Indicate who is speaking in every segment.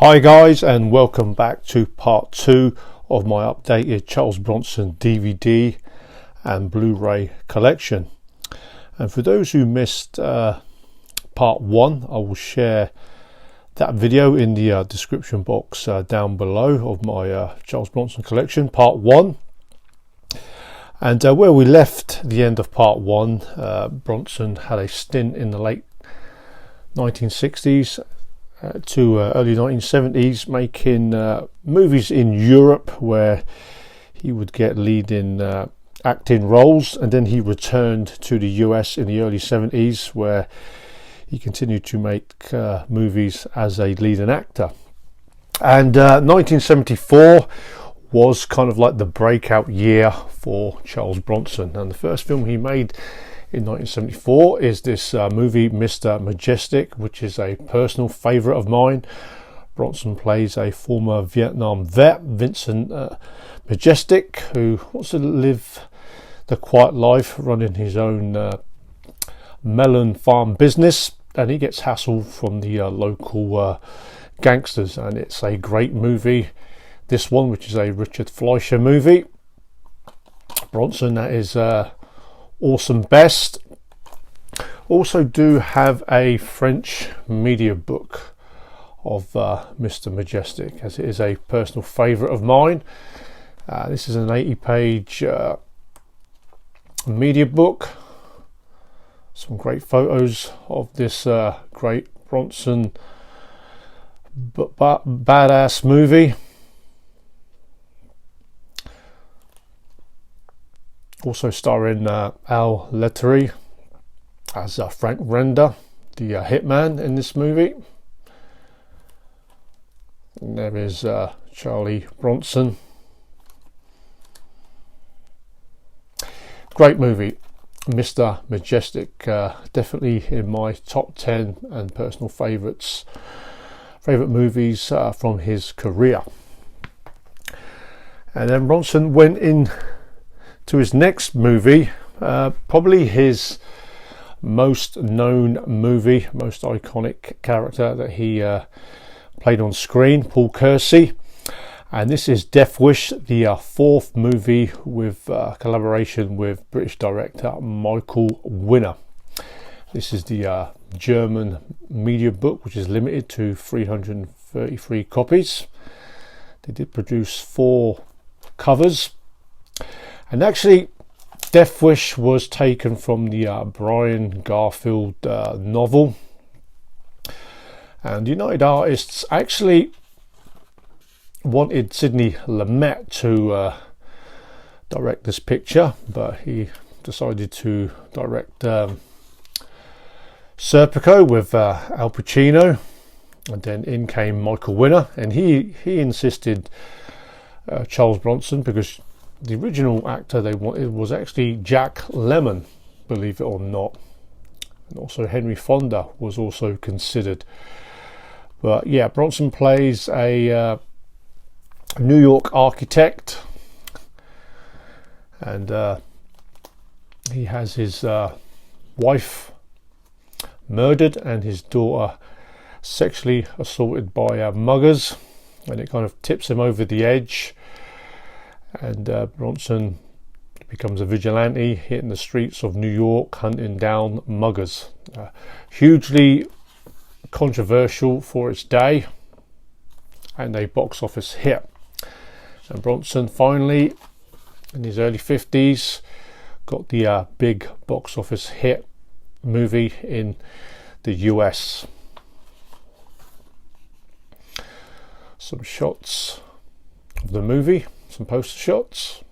Speaker 1: Hi guys, and welcome back to part 2 of my updated Charles Bronson DVD and Blu-ray collection. And for those who missed part 1, I will share that video in the description box down below of my Charles Bronson collection, part 1. And where we left the end of part 1, Bronson had a stint in the late 1960s to early 1970s making movies in Europe where he would get leading acting roles, and then he returned to the US in the early 70s where he continued to make movies as a leading actor. And 1974 was kind of like the breakout year for Charles Bronson, and the first film he made in 1974 is this movie Mr. Majestic, which is a personal favourite of mine. Bronson plays a former Vietnam vet, Vincent Majestic, who wants to live the quiet life running his own melon farm business, and he gets hassled from the local gangsters. And it's a great movie, this one, which is a Richard Fleischer movie. Bronson, that is awesome best. Also do have a French media book of Mr. Majestic, as it is a personal favourite of mine. This is an 80-page media book. Some great photos of this great Bronson badass movie. Also starring Al Lettery as Frank Render, the hitman in this movie. And there is Charlie Bronson. Great movie, Mr. Majestic. Definitely in my top 10 and personal favourite movies from his career. And then Bronson went in to his next movie, probably his most known movie, most iconic character that he played on screen, Paul Kersey. And this is Death Wish, the fourth movie with collaboration with British director Michael Winner. This is the German media book, which is limited to 333 copies. They did produce 4 covers. And actually, Death Wish was taken from the Brian Garfield novel. And United Artists actually wanted Sidney Lumet to direct this picture, but he decided to direct Serpico with Al Pacino. And then in came Michael Winner, and he insisted Charles Bronson, because the original actor they wanted was actually Jack Lemmon, believe it or not. And also Henry Fonda was also considered. But yeah, Bronson plays a New York architect, and he has his wife murdered and his daughter sexually assaulted by muggers, and it kind of tips him over the edge. And Bronson becomes a vigilante, hitting the streets of New York, hunting down muggers. Hugely controversial for its day, and a box office hit. And Bronson finally, in his early 50s, got the big box office hit movie in the US. Some shots of the movie. Some poster shots.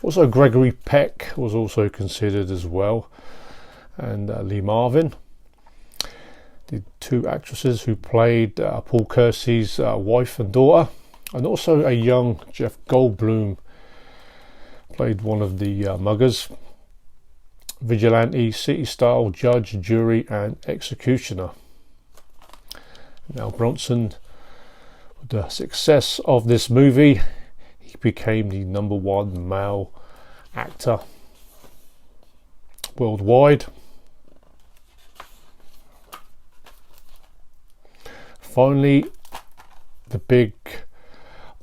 Speaker 1: Also Gregory Peck was also considered as well, and Lee Marvin, the 2 actresses who played Paul Kersey's wife and daughter. And also a young Jeff Goldblum played one of the muggers. Vigilante, city style judge, jury and executioner. Now Bronson, the success of this movie, he became the #1 male actor worldwide. finally the big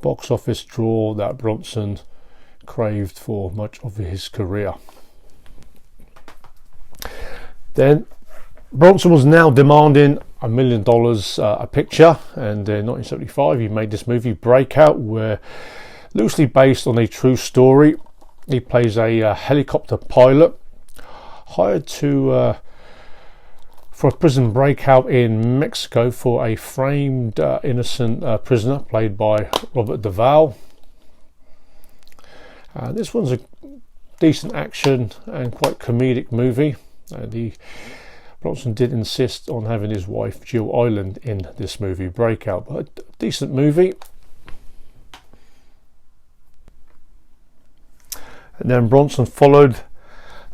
Speaker 1: box office draw that Bronson craved for much of his career. Then Bronson was now demanding $1 million a picture, and in 1975 he made this movie Breakout, where loosely based on a true story. He plays a helicopter pilot hired for a prison breakout in Mexico for a framed innocent prisoner played by Robert Duvall. This one's a decent action and quite comedic movie. Bronson did insist on having his wife Jill Ireland in this movie Breakout, but a decent movie. And then Bronson followed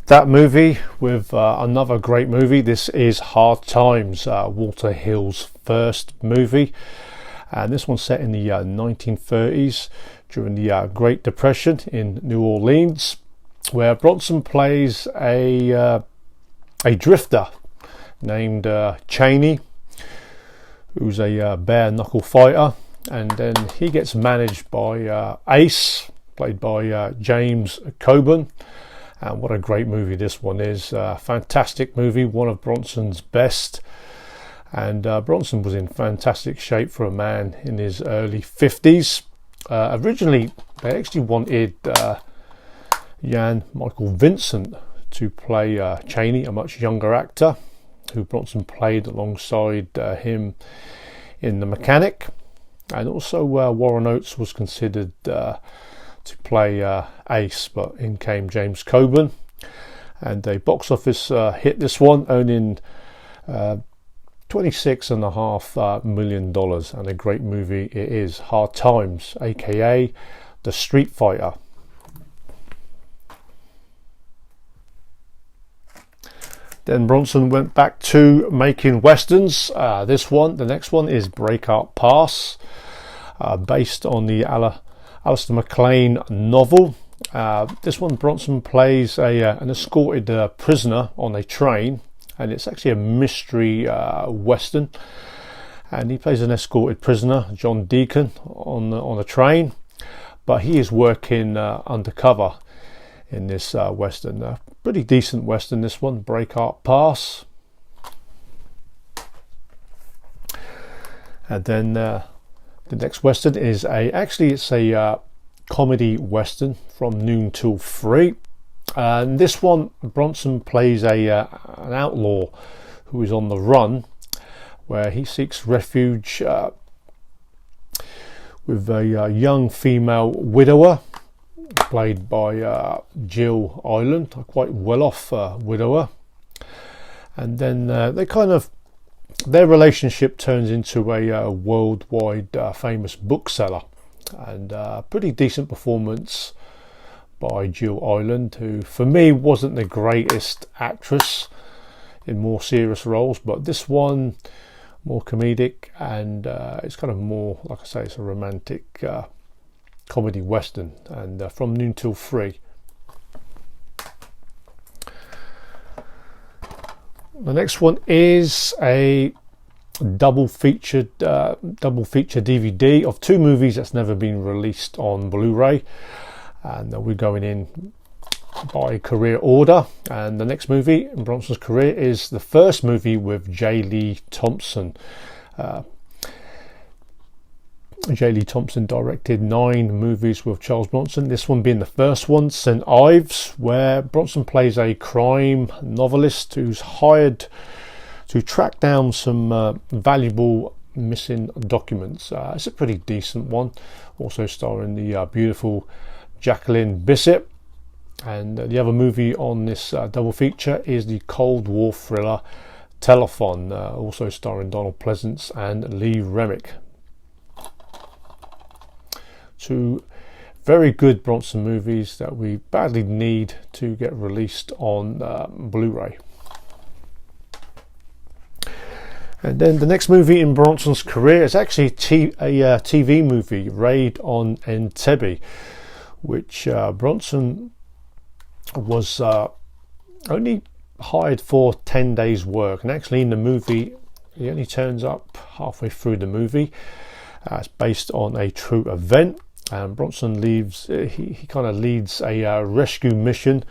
Speaker 1: that movie with another great movie. This is Hard Times, Walter Hill's first movie, and this one's set in the 1930s during the Great Depression in New Orleans, where Bronson plays a drifter named Cheney, who's a bare knuckle fighter, and then he gets managed by Ace, played by James Coburn. And what a great movie this one is. Fantastic movie, one of Bronson's best. And Bronson was in fantastic shape for a man in his early 50s. Originally, they actually wanted Jan Michael Vincent to play Cheney, a much younger actor, who Bronson played alongside him in The Mechanic. And also Warren Oates was considered to play Ace, but in came James Coburn, and a box office hit this one, earning $26.5 million, and a great movie it is. Hard Times, aka The Street Fighter. Then Bronson went back to making westerns. The next one is Breakout Pass, based on the Alistair MacLean novel. This one Bronson plays an escorted prisoner on a train, and it's actually a mystery western, and he plays an escorted prisoner, John Deacon, on a train, but he is working undercover in this western. Pretty decent western, this one, Breakout Pass. And then the next western is it's a comedy western, From Noon Till 3. And this one, Bronson plays an outlaw who is on the run, where he seeks refuge with a young female widower played by Jill Ireland, a quite well-off widower. And then their relationship turns into a worldwide famous bookseller, and pretty decent performance by Jill Ireland, who for me wasn't the greatest actress in more serious roles, but this one more comedic, and it's kind of more, like I say, it's a romantic comedy western, and From Noon Till 3. The next one is a double feature DVD of two movies that's never been released on Blu-ray, and we're going in by career order. And the next movie in Bronson's career is the first movie with Lee Thompson. Lee Thompson directed 9 movies with Charles Bronson, this one being the first one, St. Ives, where Bronson plays a crime novelist who's hired to track down some valuable missing documents. It's a pretty decent one, also starring the beautiful Jacqueline Bisset. And the other movie on this double feature is the Cold War thriller Telephone, also starring Donald Pleasance and Lee Remick. Two very good Bronson movies that we badly need to get released on Blu-ray. And then the next movie in Bronson's career is actually a TV movie, Raid on Entebbe, which Bronson was only hired for 10 days work, and actually in the movie He only turns up halfway through the movie. It's based on a true event, and Bronson leaves. He kind of leads a rescue mission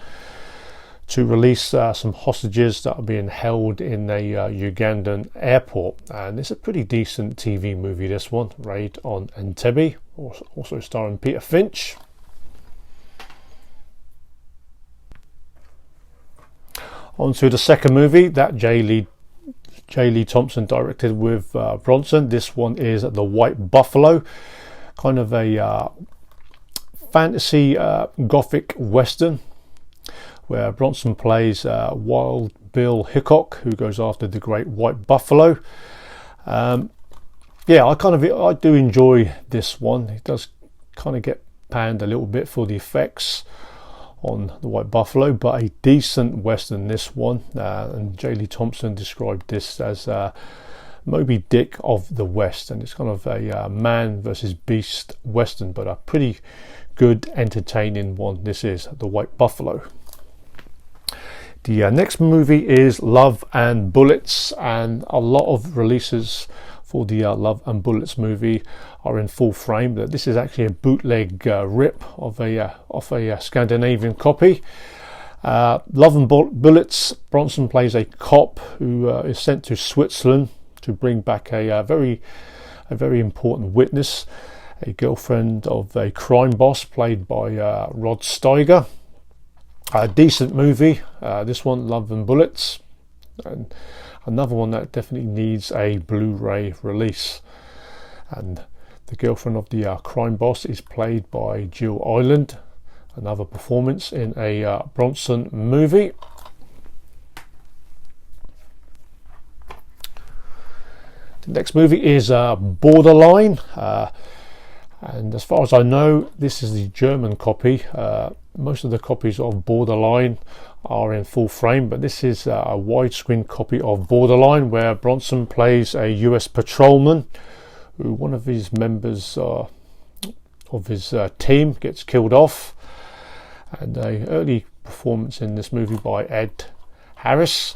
Speaker 1: to release some hostages that are being held in a Ugandan airport. And it's a pretty decent TV movie, this one, Raid on Entebbe, also starring Peter Finch. On to the second movie that J. Lee Thompson directed with Bronson. This one is The White Buffalo, kind of a fantasy gothic western, where Bronson plays Wild Bill Hickok, who goes after the great white buffalo. Yeah, I do enjoy this one. It does kind of get panned a little bit for the effects on the white buffalo, but a decent western, this one. And J. Lee Thompson described this as Moby Dick of the West, and it's kind of a man versus beast western, but a pretty good, entertaining one. This is The White Buffalo. The next movie is Love and Bullets, and a lot of releases for the Love and Bullets movie are in full frame. But this is actually a bootleg rip of a Scandinavian copy. Love and Bullets. Bronson plays a cop who is sent to Switzerland to bring back a very important witness, a girlfriend of a crime boss played by Rod Steiger. A decent movie, this one, Love and Bullets, and another one that definitely needs a Blu-ray release. And the girlfriend of the crime boss is played by Jill Ireland, another performance in a Bronson movie. The next movie is Borderline, and as far as I know, this is the German copy. Most of the copies of Borderline are in full frame, but this is a widescreen copy of Borderline, where Bronson plays a US patrolman who one of his members of his team gets killed off, and an early performance in this movie by Ed Harris.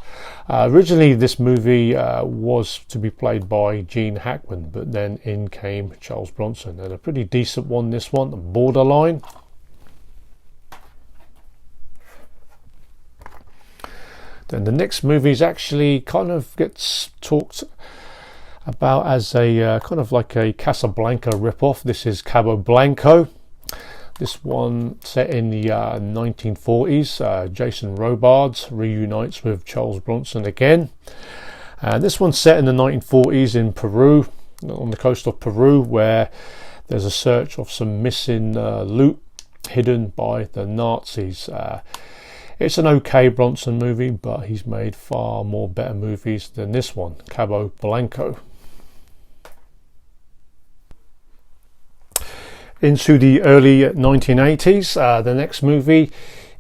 Speaker 1: Originally this movie was to be played by Gene Hackman, but then in came Charles Bronson, and a pretty decent one, this one, Borderline. Then the next movie is actually kind of gets talked about as a kind of like a Casablanca ripoff. This is Cabo Blanco. This one set in the 1940s. Jason Robards reunites with Charles Bronson again. This one's set in the 1940s in Peru, on the coast of Peru, where there's a search of some missing loot hidden by the Nazis. It's an okay Bronson movie, but he's made far more better movies than this one, Cabo Blanco. Into the early 1980s, the next movie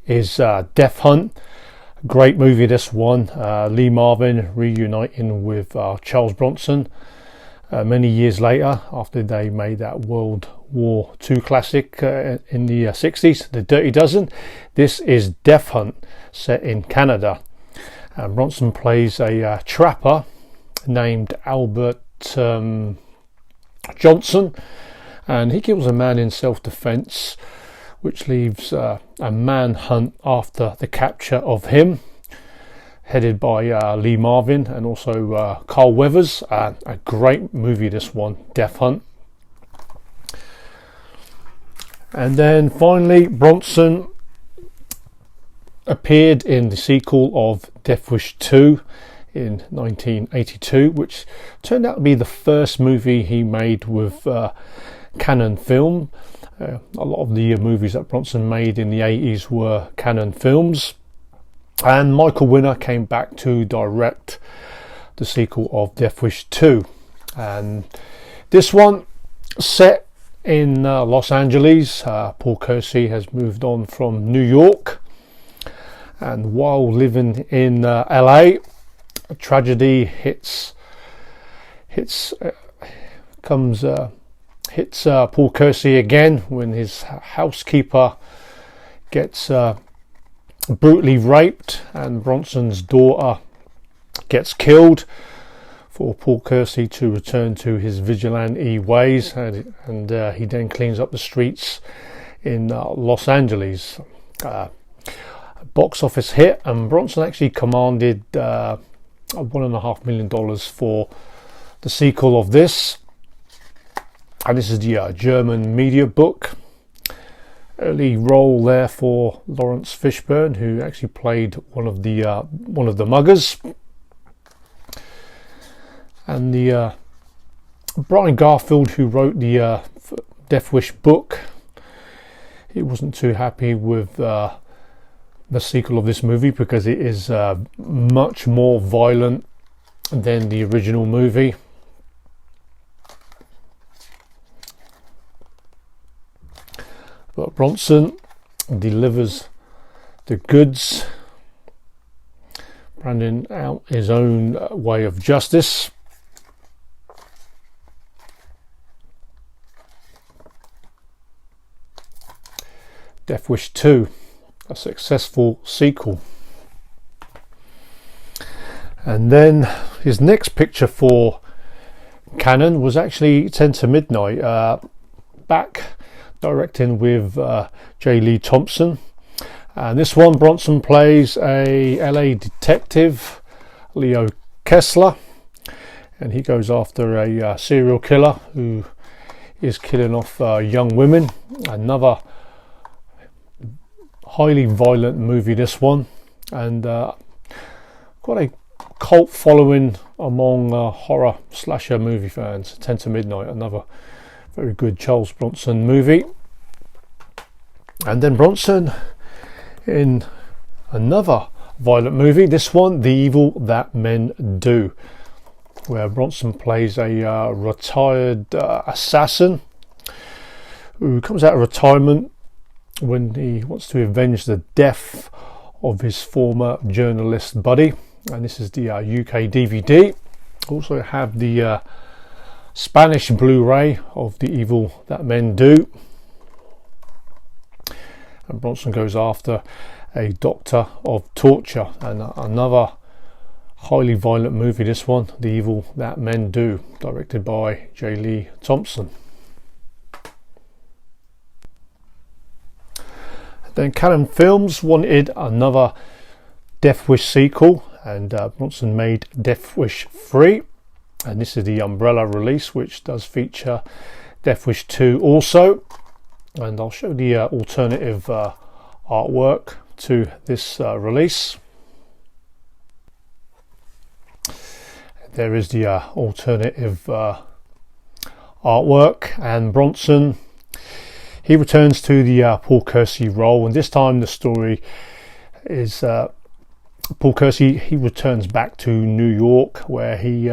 Speaker 1: is Death Hunt. Great movie, this one. Lee Marvin reuniting with Charles Bronson many years later, after they made that World War II classic in the 60s, The Dirty Dozen. This is Death Hunt, set in Canada. Bronson plays a trapper named Albert Johnson, and he kills a man in self-defense, which leaves a manhunt after the capture of him, headed by Lee Marvin and also Carl Weathers. A great movie, this one, Death Hunt. And then finally, Bronson appeared in the sequel of Death Wish 2 in 1982, which turned out to be the first movie he made with Canon Film. A lot of the movies that Bronson made in the 80s were Canon films. And Michael Winner came back to direct the sequel of Death Wish 2. And this one, set in Los Angeles. Paul Kersey has moved on from New York, and while living in LA, a tragedy hits Paul Kersey again when his housekeeper gets brutally raped, and Bronson's daughter gets killed for Paul Kersey to return to his vigilante ways, and he then cleans up the streets in Los Angeles. Box office hit, and Bronson actually commanded $1.5 million for the sequel of this, and this is the German media book. Early role there for Lawrence Fishburne, who actually played one of the muggers. And the Brian Garfield, who wrote the Death Wish book, he wasn't too happy with the sequel of this movie because it is much more violent than the original movie. But Bronson delivers the goods, branding out his own way of justice. Death Wish 2, a successful sequel. And then his next picture for Canon was actually 10 to Midnight, back directing with J. Lee Thompson. And this one, Bronson plays a LA detective, Leo Kessler, and he goes after a serial killer who is killing off young women. Another highly violent movie, this one, and quite a cult following among horror slasher movie fans. 10 to Midnight, another very good Charles Bronson movie. And then Bronson in another violent movie, this one, The Evil That Men Do, where Bronson plays a retired assassin who comes out of retirement when he wants to avenge the death of his former journalist buddy. And this is the UK DVD. Also have the Spanish Blu-ray of The Evil That Men Do. And Bronson goes after a doctor of torture, and another highly violent movie, this one, The Evil That Men Do, directed by J. Lee Thompson. Then Canon Films wanted another Death Wish sequel, and Bronson made Death Wish 3, and this is the umbrella release, which does feature Death Wish 2 also. And I'll show the alternative artwork to this release. There is the alternative artwork, and Bronson, he returns to the Paul Kersey role, and this time the story is Paul Kersey, he returns back to New York, where he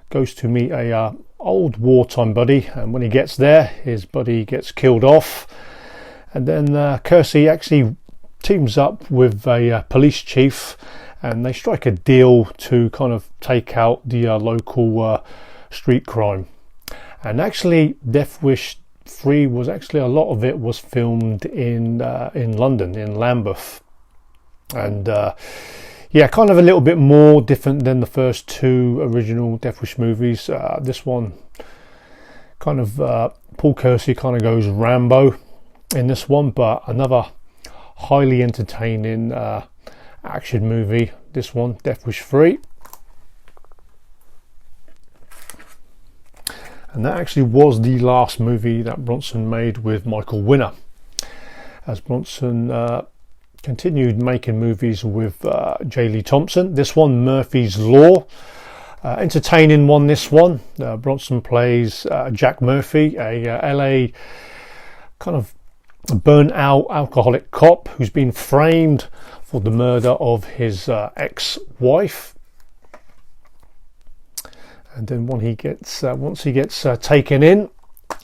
Speaker 1: goes to meet a old wartime buddy, and when he gets there, his buddy gets killed off, and then Kersey actually teams up with a police chief, and they strike a deal to kind of take out the local street crime. And actually Death Wish 3 was actually, a lot of it was filmed in London, in Lambeth, and yeah, kind of a little bit more different than the first two original Death Wish movies. This one kind of Paul Kersey kind of goes Rambo in this one, but another highly entertaining action movie, this one, Death Wish 3. And that actually was the last movie that Bronson made with Michael Winner, as Bronson continued making movies with J. Lee Thompson. This one, Murphy's Law, entertaining one, this one. Bronson plays Jack Murphy, a LA kind of burnt out alcoholic cop who's been framed for the murder of his ex-wife. And then when he gets once he gets taken in,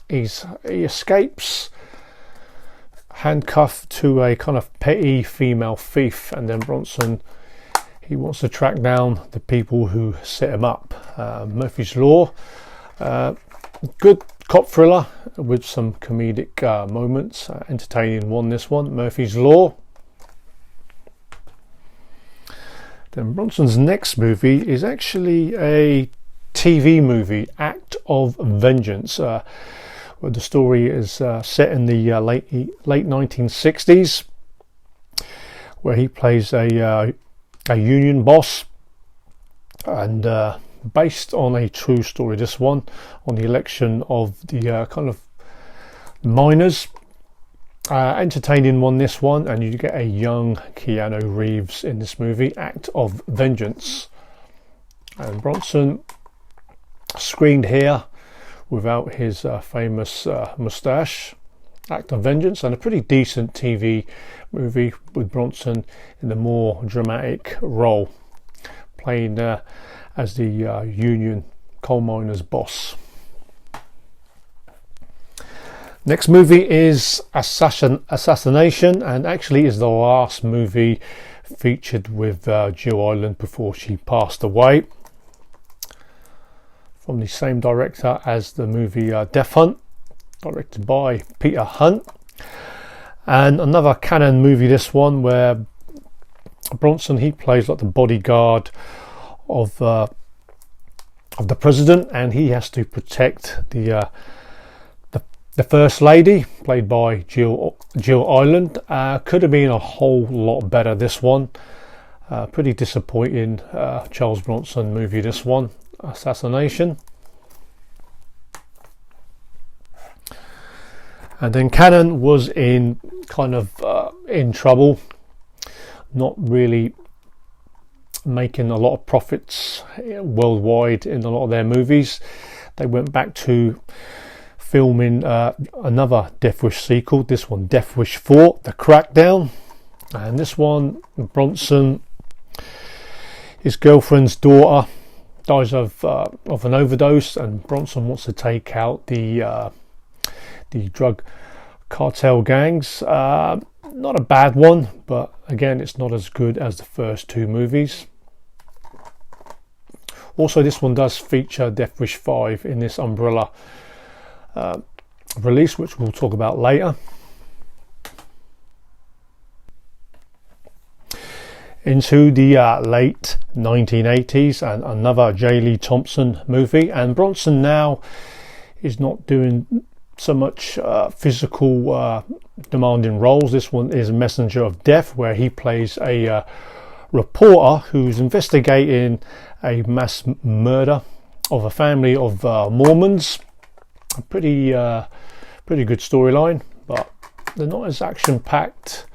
Speaker 1: he escapes, handcuffed to a kind of petty female thief, and then Bronson, he wants to track down the people who set him up. Murphy's Law, good cop thriller with some comedic moments, entertaining one, this one, Murphy's Law. Then Bronson's next movie is actually a TV movie, Act of Vengeance, where the story is set in the late 1960s, where he plays a union boss, and based on a true story, this one, on the election of the kind of miners. Entertaining one, this one, and you get a young Keanu Reeves in this movie, Act of Vengeance. And Bronson screened here without his famous moustache. Act of Vengeance, and a pretty decent TV movie with Bronson in the more dramatic role, playing as the union coal miners boss. Next movie is Assassination, and actually is the last movie featured with Jill Ireland before she passed away. From the same director as the movie Death Hunt, directed by Peter Hunt. And another canon movie, this one, where Bronson, he plays like the bodyguard of the president, and he has to protect the First Lady, played by Jill Ireland. Could have been a whole lot better, this one. Pretty disappointing Charles Bronson movie, this one, Assassination. And then Canon was in kind of in trouble, not really making a lot of profits worldwide in a lot of their movies. They went back to filming another Death Wish sequel, this one Death Wish 4, The Crackdown. And this one, Bronson, his girlfriend's daughter dies of an overdose, and Bronson wants to take out the drug cartel gangs. Not a bad one, but again, it's not as good as the first two movies. Also, this one does feature Death Wish 5 in this umbrella release, which we'll talk about later. Into the late 1980s, and another Lee Thompson movie, and Bronson now is not doing so much physical demanding roles. This one is Messenger of Death, where he plays a reporter who's investigating a mass murder of a family of Mormons. A pretty good storyline, but they're not as action-packed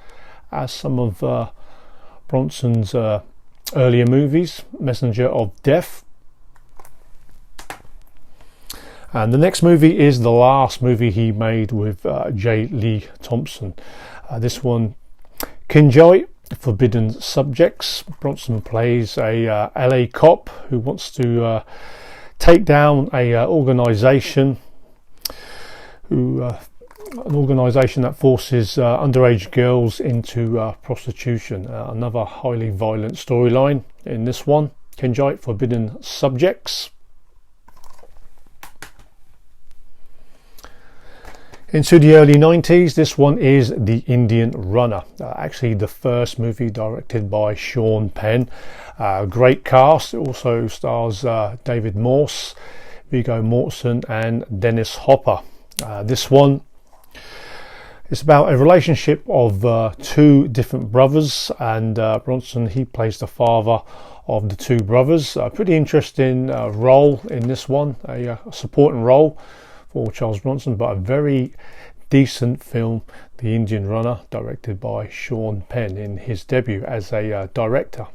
Speaker 1: as some of Bronson's earlier movies. Messenger of Death. And the next movie is the last movie he made with Lee Thompson. This one, Kinjai, Forbidden Subjects. Bronson plays a LA cop who wants to take down a organisation that forces underage girls into prostitution. Another highly violent storyline in this one, Kinjai, Forbidden Subjects. Into the early 90s, this one is The Indian Runner. Actually the first movie directed by Sean Penn. Great cast. It also stars David Morse, Viggo Mortensen and Dennis Hopper. This one is about a relationship of two different brothers, and Bronson, he plays the father of the two brothers. A pretty interesting role in this one, a supporting role for Charles Bronson, but a very decent film, The Indian Runner, directed by Sean Penn in his debut as a director.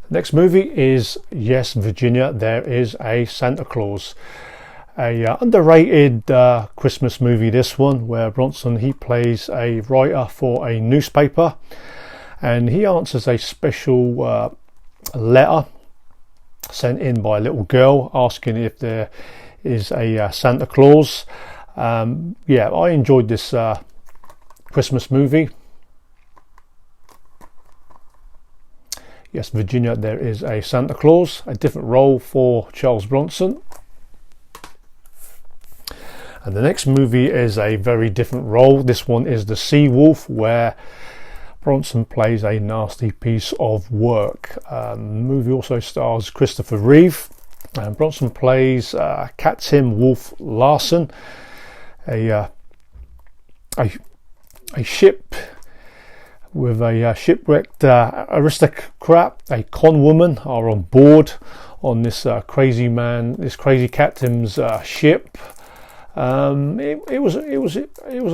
Speaker 1: Next movie is Yes, Virginia, There Is a Santa Claus. A underrated Christmas movie, this one, where Bronson, he plays a writer for a newspaper, and he answers a special letter sent in by a little girl asking if there is a Santa Claus. Yeah, I enjoyed this Christmas movie. Yes, Virginia, There Is a Santa Claus. A different role for Charles Bronson. And the next movie is a very different role. This one is The Sea Wolf, where Bronson plays a nasty piece of work. The movie also stars Christopher Reeve, and Bronson plays Captain Wolf Larsen, a ship with a shipwrecked aristocrat, a con woman, are on board on this crazy captain's ship. It was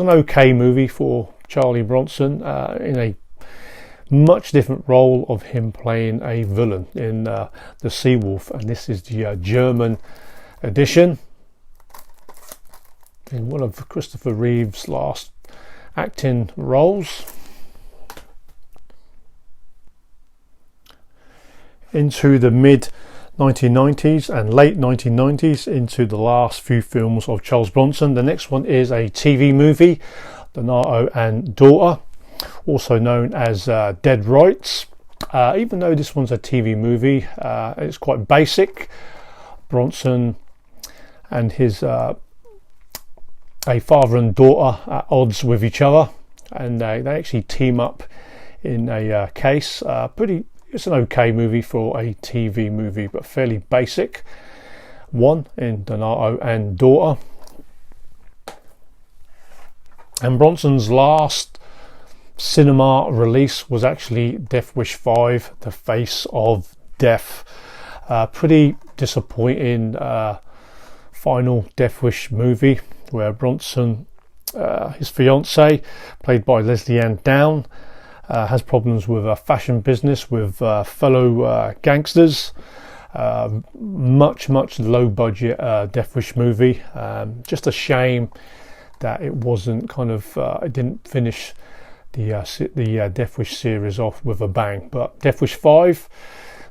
Speaker 1: an okay movie for Charlie Bronson, in a much different role of him playing a villain in The Seawolf, and this is the German edition, in one of Christopher Reeve's last acting roles. Into the mid 1990s and late 1990s, into the last few films of Charles Bronson. The next one is a TV movie, Donato and Daughter, also known as Dead Rights. Even though this one's a TV movie, it's quite basic. Bronson and his a father and daughter at odds with each other, and they actually team up in a case. It's an okay movie for a TV movie, but fairly basic one in Donato and Daughter. And Bronson's last cinema release was actually Death Wish 5, The Face of Death. Pretty disappointing final Death Wish movie, where Bronson, his fiancée, played by Leslie Ann Down, has problems with a fashion business with fellow gangsters. Much low budget Death Wish movie. Just a shame that it wasn't it didn't finish the Death Wish series off with a bang. But Death Wish 5,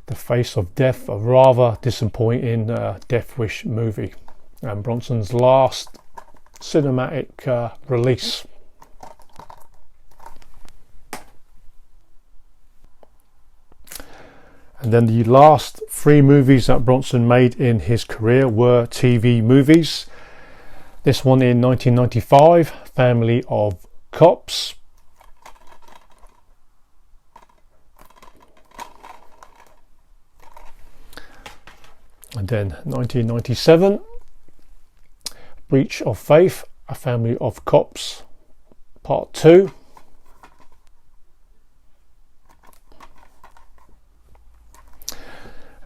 Speaker 1: The Face of Death, a rather disappointing Death Wish movie, and Bronson's last cinematic release. And then the last three movies that Bronson made in his career were TV movies. This one in 1995, Family of Cops. And then 1997, Breach of Faith, A Family of Cops, Part 2.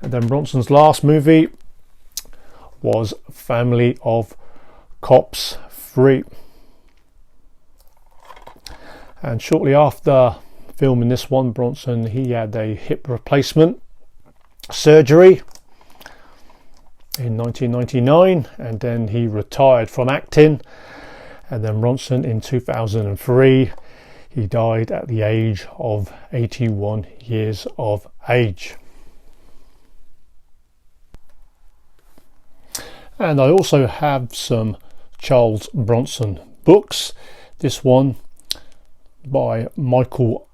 Speaker 1: And then Bronson's last movie was Family of Cops 3. And shortly after filming this one, Bronson, he had a hip replacement surgery in 1999, and then he retired from acting. And then Bronson, in 2003, he died at the age of 81 years of age. And I also have some Charles Bronson books. This one by Michael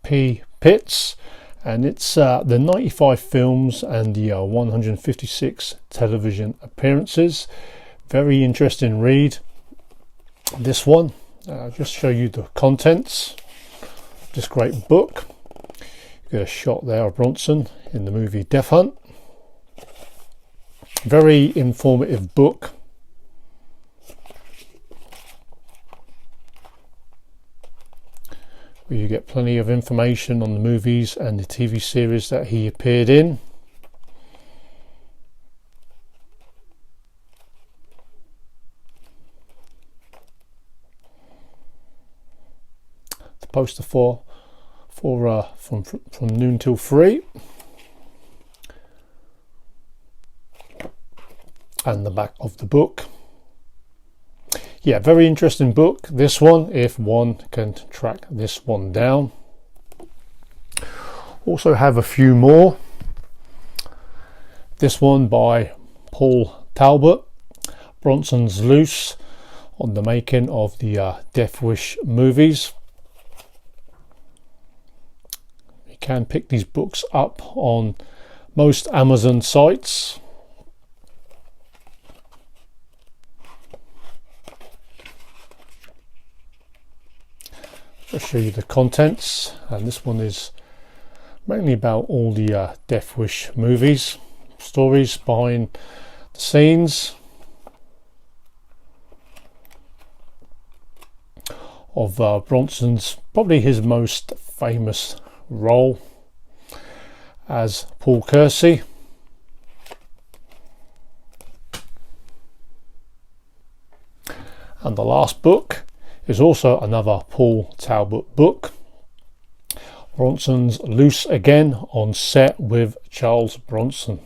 Speaker 1: P. Pitts, and it's the 95 films and the 156 television appearances. Very interesting read, this one. Just show you the contents of this great book. You get a shot there of Bronson in the movie Death Hunt. Very informative book. Where you get plenty of information on the movies and the TV series that he appeared in. The poster from noon till 3. And the back of the book. Yeah, very interesting book, this one, if one can track this one down. Also have a few more. This one by Paul Talbot, Bronson's Loose, on the making of the Death Wish movies. You can pick these books up on most Amazon sites. I'll show you the contents, and this one is mainly about all the Death Wish movies, stories behind the scenes of Bronson's, probably his most famous role as Paul Kersey. And the last book is also another Paul Talbot book, Bronson's Loose Again on Set with Charles Bronson.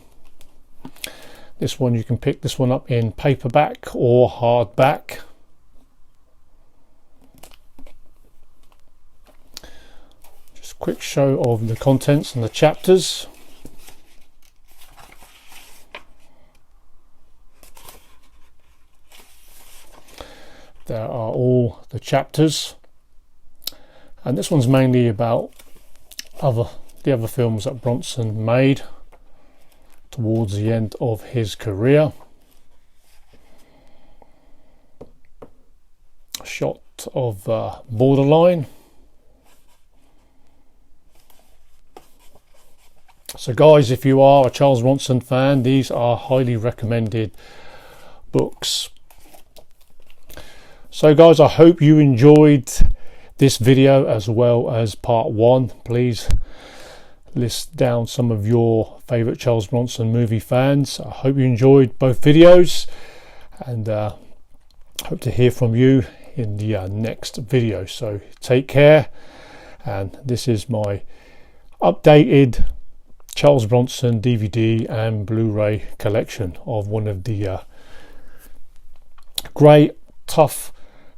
Speaker 1: This one, you can pick this one up in paperback or hardback. Just a quick show of the contents and the chapters. There are all the chapters, and this one's mainly about the other films that Bronson made towards the end of his career. A shot of Borderline. So guys, if you are a Charles Bronson fan, these are highly recommended books. So guys, I hope you enjoyed this video as well as part one. Please list down some of your favorite Charles Bronson movie fans. I hope you enjoyed both videos, and hope to hear from you in the next video. So take care, and this is my updated Charles Bronson DVD and Blu-ray collection of one of the great tough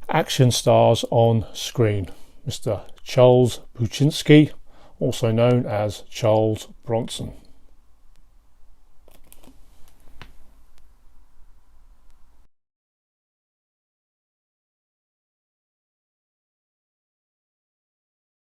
Speaker 1: action stars on screen, Mr. Charles Buczynski, also known as Charles Bronson.